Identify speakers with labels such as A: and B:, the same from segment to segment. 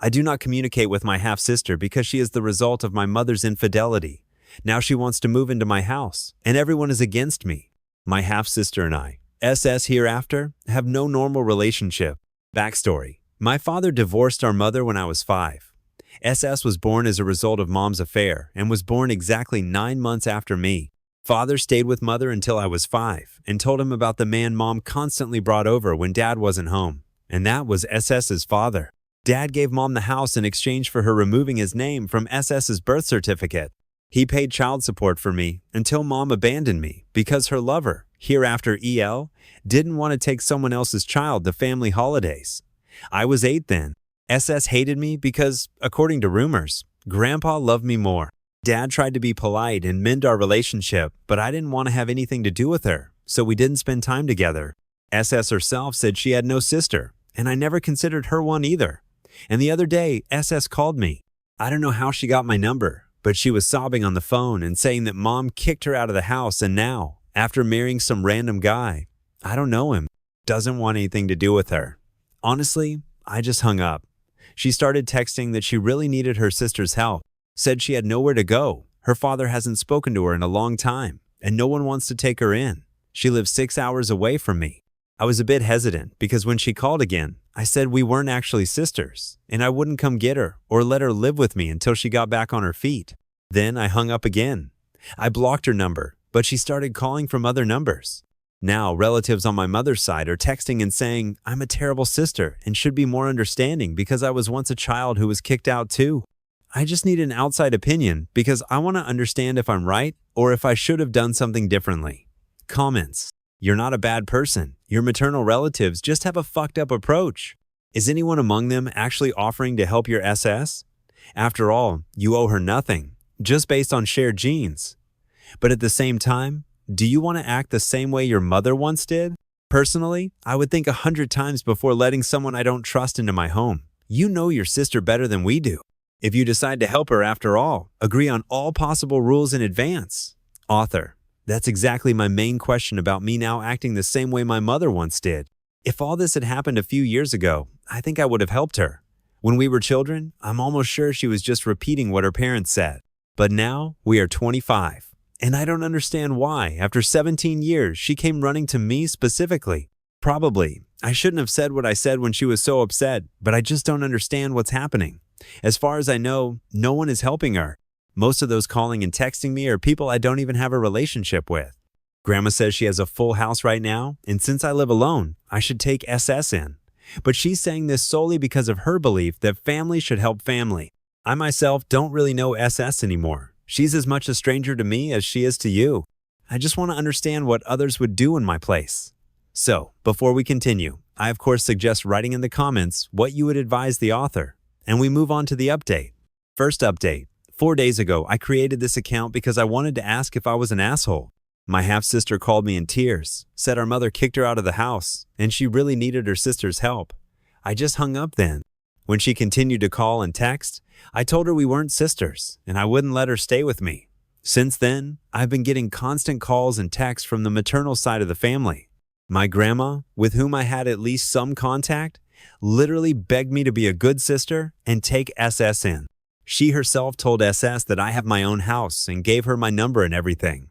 A: I do not communicate with my half-sister because she is the result of my mother's infidelity. Now she wants to move into my house, and everyone is against me. My half-sister and I, SS hereafter, have no normal relationship. Backstory. My father divorced our mother when I was 5. SS was born as a result of mom's affair and was born exactly 9 months after me. Father stayed with mother until I was 5 and told him about the man mom constantly brought over when dad wasn't home, and that was SS's father. Dad gave mom the house in exchange for her removing his name from SS's birth certificate. He paid child support for me until mom abandoned me because her lover, hereafter EL, didn't want to take someone else's child to family holidays. I was 8 then. SS hated me because, according to rumors, Grandpa loved me more. Dad tried to be polite and mend our relationship, but I didn't want to have anything to do with her, so we didn't spend time together. SS herself said she had no sister, and I never considered her one either. And the other day, SS called me. I don't know how she got my number, but she was sobbing on the phone and saying that mom kicked her out of the house and now, after marrying some random guy, I don't know him, doesn't want anything to do with her. Honestly, I just hung up. She started texting that she really needed her sister's help, said she had nowhere to go. Her father hasn't spoken to her in a long time, and no one wants to take her in. She lives 6 hours away from me. I was a bit hesitant because when she called again, I said we weren't actually sisters, and I wouldn't come get her or let her live with me until she got back on her feet. Then I hung up again. I blocked her number, but she started calling from other numbers. Now, relatives on my mother's side are texting and saying I'm a terrible sister and should be more understanding because I was once a child who was kicked out too. I just need an outside opinion because I want to understand if I'm right or if I should have done something differently. Comments. You're not a bad person. Your maternal relatives just have a fucked up approach. Is anyone among them actually offering to help your SS? After all, you owe her nothing, just based on shared genes. But at the same time, do you want to act the same way your mother once did? Personally, I would think 100 times before letting someone I don't trust into my home. You know your sister better than we do. If you decide to help her after all, agree on all possible rules in advance. Author. That's exactly my main question about me now acting the same way my mother once did. If all this had happened a few years ago, I think I would have helped her. When we were children, I'm almost sure she was just repeating what her parents said. But now, we are 25. And I don't understand why, after 17 years, she came running to me specifically. Probably, I shouldn't have said what I said when she was so upset, but I just don't understand what's happening. As far as I know, no one is helping her. Most of those calling and texting me are people I don't even have a relationship with. Grandma says she has a full house right now, and since I live alone, I should take SS in. But she's saying this solely because of her belief that family should help family. I myself don't really know SS anymore. She's as much a stranger to me as she is to you. I just want to understand what others would do in my place. So, before we continue, I of course suggest writing in the comments what you would advise the author, and we move on to the update. First update. 4 days ago, I created this account because I wanted to ask if I was an asshole. My half-sister called me in tears, said our mother kicked her out of the house, and she really needed her sister's help. I just hung up then. When she continued to call and text, I told her we weren't sisters, and I wouldn't let her stay with me. Since then, I've been getting constant calls and texts from the maternal side of the family. My grandma, with whom I had at least some contact, literally begged me to be a good sister and take SS in. She herself told SS that I have my own house and gave her my number and everything.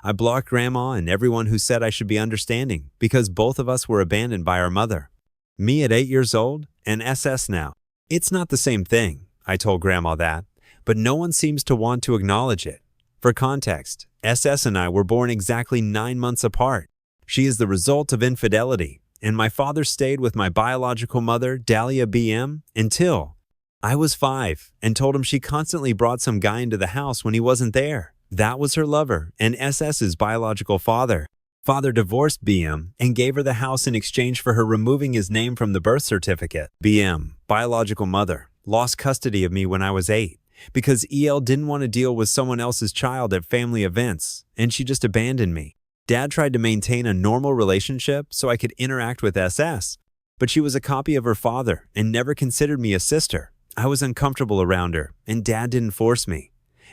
A: I blocked Grandma and everyone who said I should be understanding because both of us were abandoned by our mother. Me at 8 years old and SS now. It's not the same thing, I told Grandma that, but no one seems to want to acknowledge it. For context, SS and I were born exactly 9 months apart. She is the result of infidelity, and my father stayed with my biological mother, Dahlia BM, until I was 5 and told him she constantly brought some guy into the house when he wasn't there. That was her lover and SS's biological father. Father divorced BM and gave her the house in exchange for her removing his name from the birth certificate. BM, biological mother, lost custody of me when I was 8 because EL didn't want to deal with someone else's child at family events, and she just abandoned me. Dad tried to maintain a normal relationship so I could interact with SS, but she was a copy of her father and never considered me a sister. I was uncomfortable around her, and Dad didn't force me.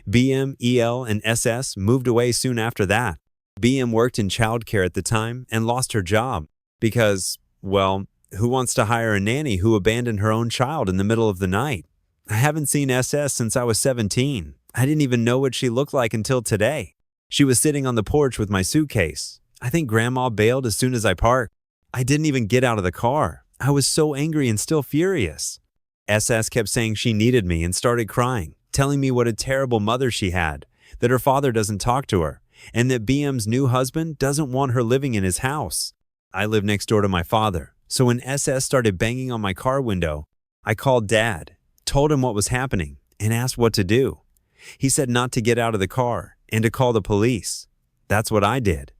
A: BM, EL, and SS moved away soon after that. BM worked in childcare at the time and lost her job because, well, Who wants to hire a nanny who abandoned her own child in the middle of the night? I haven't seen SS since I was 17. I didn't even know what she looked like until today. She was sitting on the porch with my suitcase. I think Grandma bailed as soon as I parked. I didn't even get out of the car. I was so angry and still furious. SS kept saying she needed me and started crying, telling me what a terrible mother she had, that her father doesn't talk to her, and that BM's new husband doesn't want her living in his house. I live next door to my father, so when SS started banging on my car window, I called Dad, told him what was happening, and asked what to do. He said not to get out of the car and to call the police. That's what I did.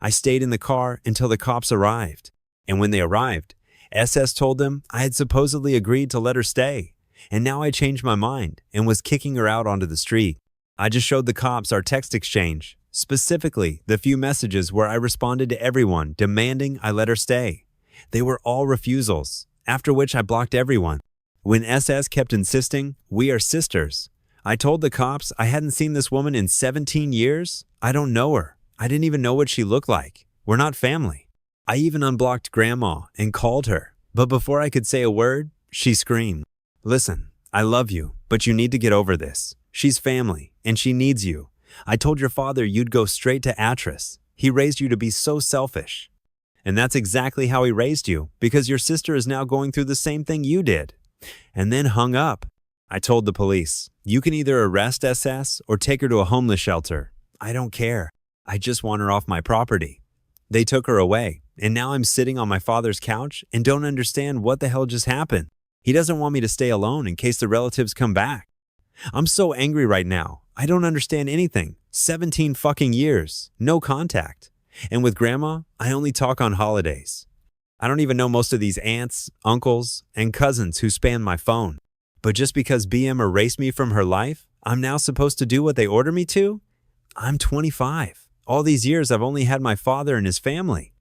A: I stayed in the car until the cops arrived, and when they arrived, SS told them I had supposedly agreed to let her stay, and now I changed my mind and was kicking her out onto the street. I just showed the cops our text exchange, specifically the few messages where I responded to everyone demanding I let her stay. They were all refusals, after which I blocked everyone. When SS kept insisting, "We are sisters," I told the cops I hadn't seen this woman in 17 years. I don't know her. I didn't even know what she looked like. We're not family. I even unblocked Grandma and called her, but before I could say a word, she screamed, "Listen, I love you, but you need to get over this. She's family, and she needs you. I told your father you'd go straight to actress. He raised you to be so selfish. And that's exactly how he raised you, because your sister is now going through the same thing you did." And then hung up. I told the police, "You can either arrest SS or take her to a homeless shelter. I don't care. I just want her off my property." They took her away, and now I'm sitting on my father's couch and don't understand what the hell just happened. He doesn't want me to stay alone in case the relatives come back. I'm so angry right now. I don't understand anything. 17 fucking years, no contact. And with Grandma, I only talk on holidays. I don't even know most of these aunts, uncles, and cousins who span my phone. But just because BM erased me from her life, I'm now supposed to do what they order me to? I'm 25. All these years I've only had my father and his family.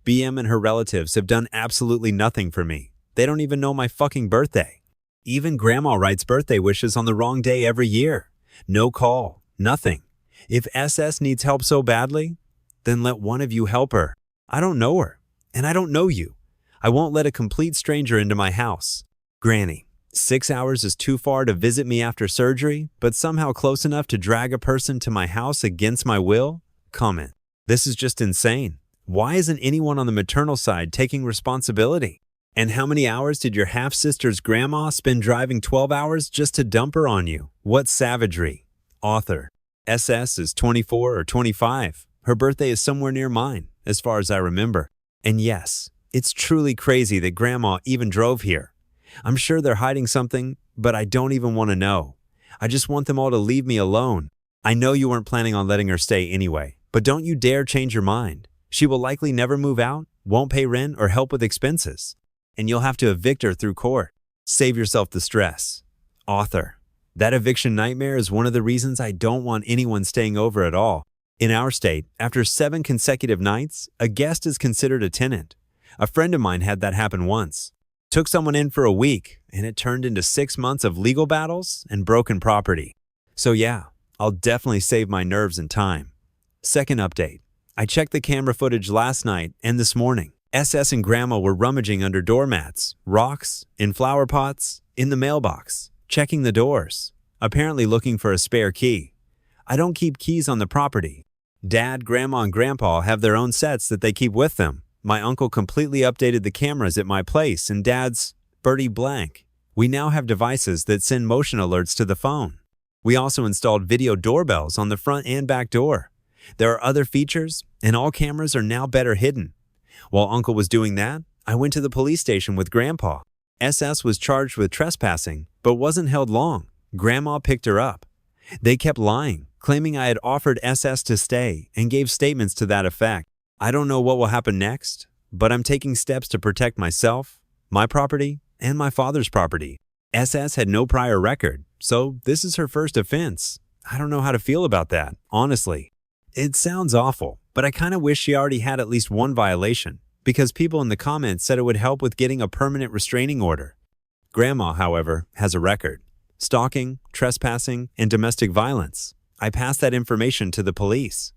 A: BM and her relatives have done absolutely nothing for me. They don't even know my fucking birthday. Even Grandma writes birthday wishes on the wrong day every year. No call, nothing. If SS needs help so badly, then let one of you help her. I don't know her, and I don't know you. I won't let a complete stranger into my house. Granny, 6 hours is too far to visit me after surgery, but somehow close enough to drag a person to my house against my will? Comment. This is just insane. Why isn't anyone on the maternal side taking responsibility? And how many hours did your half-sister's grandma spend driving 12 hours just to dump her on you? What savagery. Author. SS is 24 or 25. Her birthday is somewhere near mine, as far as I remember. And yes, it's truly crazy that Grandma even drove here. I'm sure they're hiding something, but I don't even want to know. I just want them all to leave me alone. I know you weren't planning on letting her stay anyway, but don't you dare change your mind. She will likely never move out, won't pay rent or help with expenses, and you'll have to evict her through court. Save yourself the stress. Author. That eviction nightmare is one of the reasons I don't want anyone staying over at all. In our state, after 7 consecutive nights, a guest is considered a tenant. A friend of mine had that happen once. Took someone in for a week, and it turned into 6 months of legal battles and broken property. So yeah, I'll definitely save my nerves and time. Second update. I checked the camera footage last night and this morning. SS and Grandma were rummaging under doormats, rocks, in flower pots, in the mailbox, checking the doors, apparently looking for a spare key. I don't keep keys on the property. Dad, Grandma, and Grandpa have their own sets that they keep with them. My uncle completely updated the cameras at my place and Dad's Birdie blank. We now have devices that send motion alerts to the phone. We also installed video doorbells on the front and back door. There are other features, and all cameras are now better hidden. While Uncle was doing that, I went to the police station with Grandpa. SS was charged with trespassing, but wasn't held long. Grandma picked her up. They kept lying, claiming I had offered SS to stay and gave statements to that effect. I don't know what will happen next, but I'm taking steps to protect myself, my property, and my father's property. SS had no prior record, so this is her first offense. I don't know how to feel about that, honestly. It sounds awful, but I kind of wish she already had at least one violation, because people in the comments said it would help with getting a permanent restraining order. Grandma, however, has a record. Stalking, trespassing, and domestic violence. I passed that information to the police.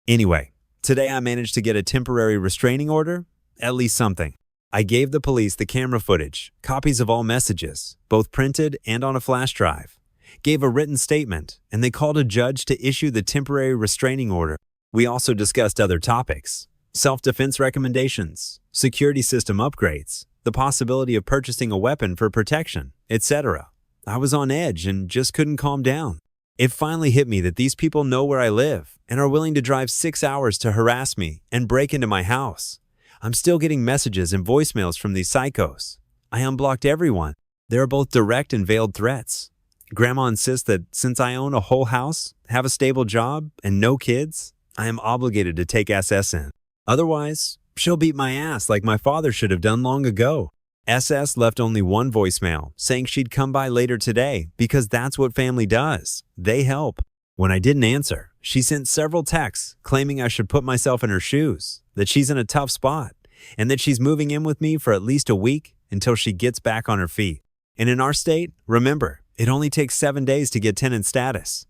A: Anyway, today I managed to get a temporary restraining order, at least something. I gave the police the camera footage, copies of all messages, both printed and on a flash drive, gave a written statement, and they called a judge to issue the temporary restraining order. We also discussed other topics: self-defense recommendations, security system upgrades, the possibility of purchasing a weapon for protection, etc. I was on edge and just couldn't calm down. It finally hit me that these people know where I live and are willing to drive 6 hours to harass me and break into my house. I'm still getting messages and voicemails from these psychos. I unblocked everyone. They are both direct and veiled threats. Grandma insists that since I own a whole house, have a stable job, and no kids, I am obligated to take SS in. Otherwise, she'll beat my ass like my father should have done long ago. SS left only one voicemail, saying she'd come by later today because that's what family does. They help. When I didn't answer, she sent several texts claiming I should put myself in her shoes, that she's in a tough spot, and that she's moving in with me for at least a week until she gets back on her feet. And in our state, remember, it only takes 7 days to get tenant status.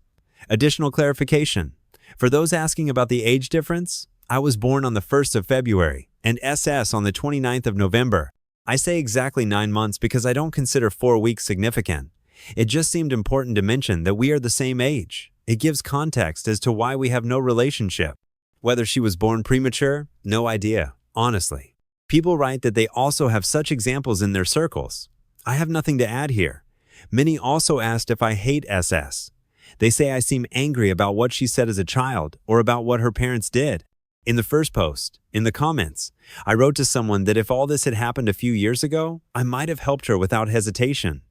A: Additional clarification. For those asking about the age difference, I was born on the 1st of February and SS on the 29th of November. I say exactly 9 months because I don't consider 4 weeks significant. It just seemed important to mention that we are the same age. It gives context as to why we have no relationship. Whether she was born premature, no idea, honestly. People write that they also have such examples in their circles. I have nothing to add here. Many also asked if I hate SS. They say I seem angry about what she said as a child or about what her parents did. In the first post, in the comments, I wrote to someone that if all this had happened a few years ago, I might have helped her without hesitation.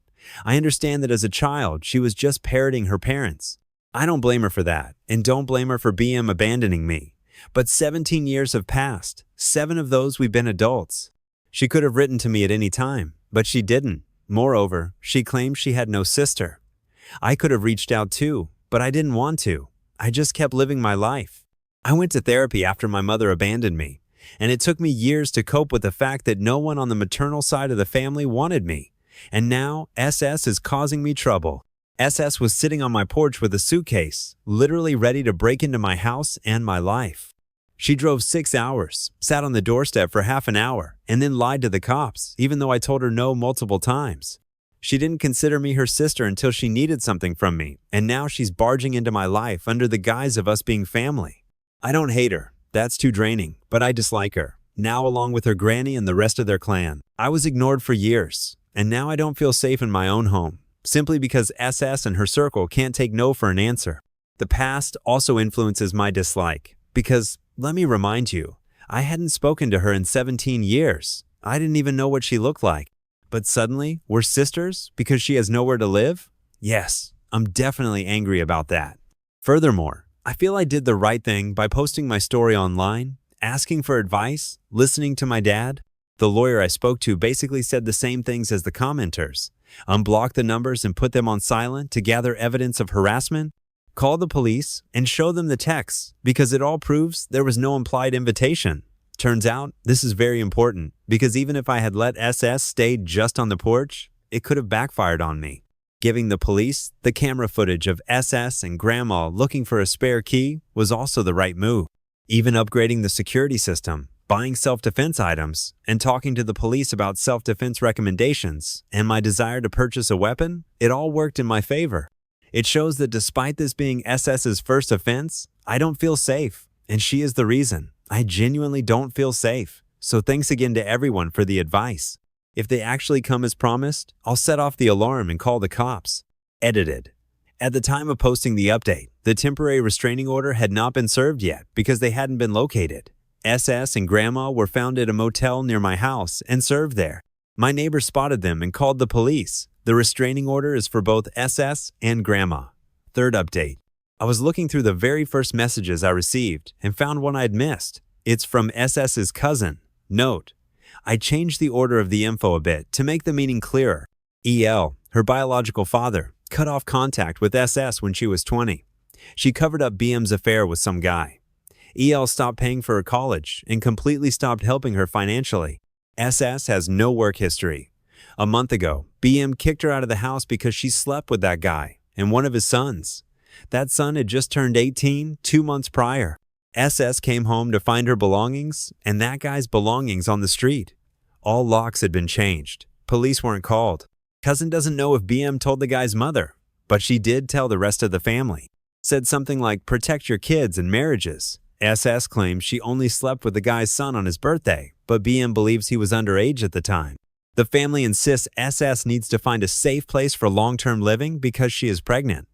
A: I understand that as a child, she was just parroting her parents. I don't blame her for that, and don't blame her for BM abandoning me. But 17 years have passed. 7 of those we've been adults. She could have written to me at any time, but she didn't. Moreover, she claimed she had no sister. I could have reached out too, but I didn't want to. I just kept living my life. I went to therapy after my mother abandoned me, and it took me years to cope with the fact that no one on the maternal side of the family wanted me. And now, SS is causing me trouble. SS was sitting on my porch with a suitcase, literally ready to break into my house and my life. She drove 6 hours, sat on the doorstep for half an hour, and then lied to the cops, even though I told her no multiple times. She didn't consider me her sister until she needed something from me, and now she's barging into my life under the guise of us being family. I don't hate her. That's too draining, but I dislike her. Now along with her granny and the rest of their clan. I was ignored for years, and now I don't feel safe in my own home, simply because SS and her circle can't take no for an answer. The past also influences my dislike, because, let me remind you, I hadn't spoken to her in 17 years. I didn't even know what she looked like. But suddenly, we're sisters because she has nowhere to live? Yes, I'm definitely angry about that. Furthermore, I feel I did the right thing by posting my story online, asking for advice, listening to my dad. The lawyer I spoke to basically said the same things as the commenters. Unblock the numbers and put them on silent to gather evidence of harassment. Call the police and show them the texts because it all proves there was no implied invitation. Turns out, this is very important because even if I had let SS stay just on the porch, it could have backfired on me. Giving the police the camera footage of SS and Grandma looking for a spare key was also the right move. Even upgrading the security system, buying self-defense items, and talking to the police about self-defense recommendations and my desire to purchase a weapon, it all worked in my favor. It shows that despite this being SS's first offense, I don't feel safe, and she is the reason. I genuinely don't feel safe. So thanks again to everyone for the advice. If they actually come as promised, I'll set off the alarm and call the cops. Edited. At the time of posting the update, the temporary restraining order had not been served yet because they hadn't been located. SS and Grandma were found at a motel near my house and served there. My neighbor spotted them and called the police. The restraining order is for both SS and Grandma. Third update. I was looking through the very first messages I received and found one I'd missed. It's from SS's cousin. Note: I changed the order of the info a bit to make the meaning clearer. EL, her biological father, cut off contact with SS when she was 20. She covered up BM's affair with some guy. EL stopped paying for her college and completely stopped helping her financially. SS has no work history. A month ago, BM kicked her out of the house because she slept with that guy and one of his sons. That son had just turned 18 2 months prior. SS came home to find her belongings and that guy's belongings on the street. All locks had been changed. Police weren't called. Cousin doesn't know if BM told the guy's mother, but she did tell the rest of the family. Said something like, protect your kids and marriages. SS claims she only slept with the guy's son on his birthday, but BM believes he was underage at the time. The family insists SS needs to find a safe place for long-term living because she is pregnant.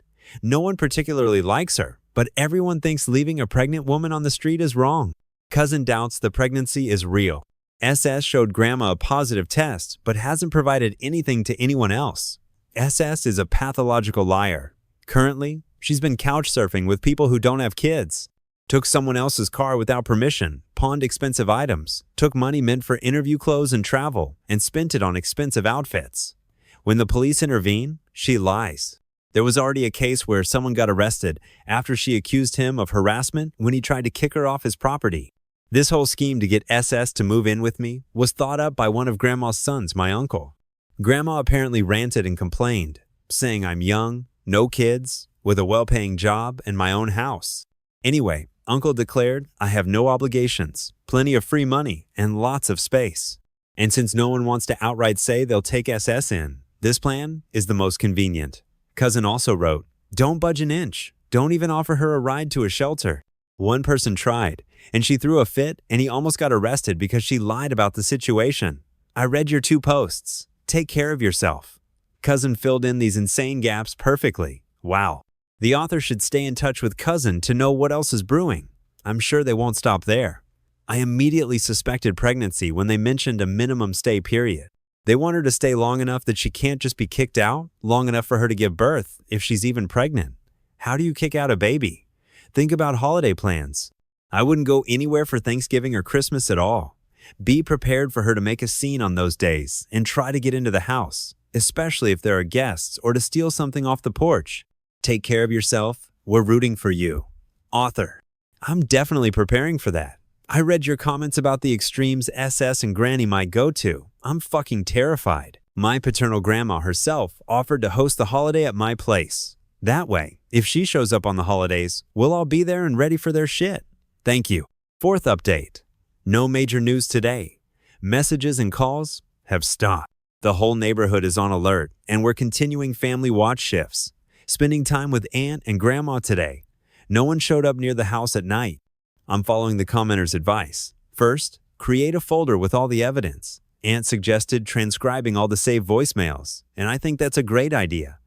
A: No one particularly likes her, but everyone thinks leaving a pregnant woman on the street is wrong. Cousin doubts the pregnancy is real. SS showed Grandma a positive test, but hasn't provided anything to anyone else. SS is a pathological liar. Currently, she's been couch surfing with people who don't have kids. Took someone else's car without permission, pawned expensive items, took money meant for interview clothes and travel, and spent it on expensive outfits. When the police intervene, she lies. There was already a case where someone got arrested after she accused him of harassment when he tried to kick her off his property. This whole scheme to get SS to move in with me was thought up by one of Grandma's sons, my uncle. Grandma apparently ranted and complained, saying I'm young, no kids, with a well-paying job and my own house. Anyway, Uncle declared I have no obligations, plenty of free money, and lots of space. And since no one wants to outright say they'll take SS in, this plan is the most convenient. Cousin also wrote, don't budge an inch. Don't even offer her a ride to a shelter. One person tried, and she threw a fit, and he almost got arrested because she lied about the situation. I read your 2 posts. Take care of yourself. Cousin filled in these insane gaps perfectly. Wow. The author should stay in touch with Cousin to know what else is brewing. I'm sure they won't stop there. I immediately suspected pregnancy when they mentioned a minimum stay period. They want her to stay long enough that she can't just be kicked out, long enough for her to give birth, if she's even pregnant. How do you kick out a baby? Think about holiday plans. I wouldn't go anywhere for Thanksgiving or Christmas at all. Be prepared for her to make a scene on those days and try to get into the house, especially if there are guests, or to steal something off the porch. Take care of yourself. We're rooting for you. Author. I'm definitely preparing for that. I read your comments about the extremes SS and Granny might go to. I'm fucking terrified. My paternal grandma herself offered to host the holiday at my place. That way, if she shows up on the holidays, we'll all be there and ready for their shit. Thank you. 4th update. No major news today. Messages and calls have stopped. The whole neighborhood is on alert, and we're continuing family watch shifts. Spending time with Aunt and Grandma today. No one showed up near the house at night. I'm following the commenter's advice. First, create a folder with all the evidence. Aunt suggested transcribing all the saved voicemails, and I think that's a great idea.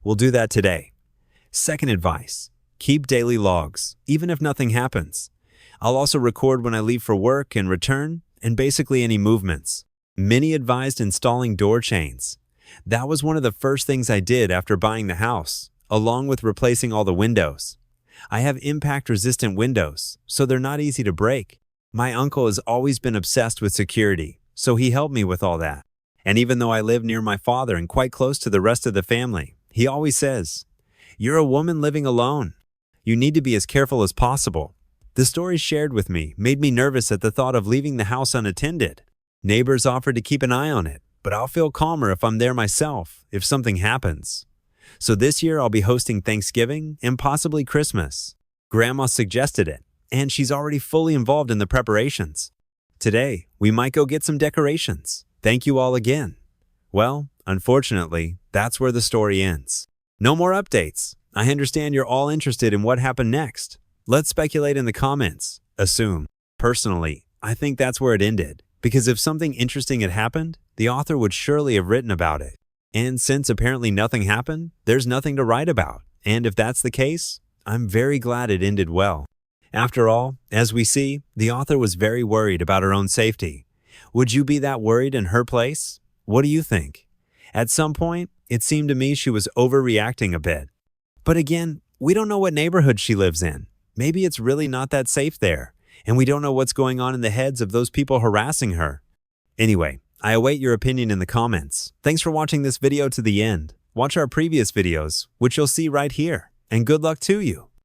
A: We'll do that today. Second advice, keep daily logs, even if nothing happens. I'll also record when I leave for work and return, and basically any movements. Many advised installing door chains. That was one of the first things I did after buying the house, along with replacing all the windows. I have impact-resistant windows, so they're not easy to break. My uncle has always been obsessed with security, so he helped me with all that. And even though I live near my father and quite close to the rest of the family, he always says, "You're a woman living alone. You need to be as careful as possible." The stories shared with me made me nervous at the thought of leaving the house unattended. Neighbors offered to keep an eye on it, but I'll feel calmer if I'm there myself, if something happens. So this year I'll be hosting Thanksgiving and possibly Christmas. Grandma suggested it, and she's already fully involved in the preparations. Today, we might go get some decorations. Thank you all again. Well, unfortunately, that's where the story ends. No more updates. I understand you're all interested in what happened next. Let's speculate in the comments. Assume. Personally, I think that's where it ended, because if something interesting had happened, the author would surely have written about it. And since apparently nothing happened, there's nothing to write about. And if that's the case, I'm very glad it ended well. After all, as we see, the author was very worried about her own safety. Would you be that worried in her place? What do you think? At some point, it seemed to me she was overreacting a bit. But again, we don't know what neighborhood she lives in. Maybe it's really not that safe there, and we don't know what's going on in the heads of those people harassing her. Anyway, I await your opinion in the comments. Thanks for watching this video to the end. Watch our previous videos, which you'll see right here, and good luck to you.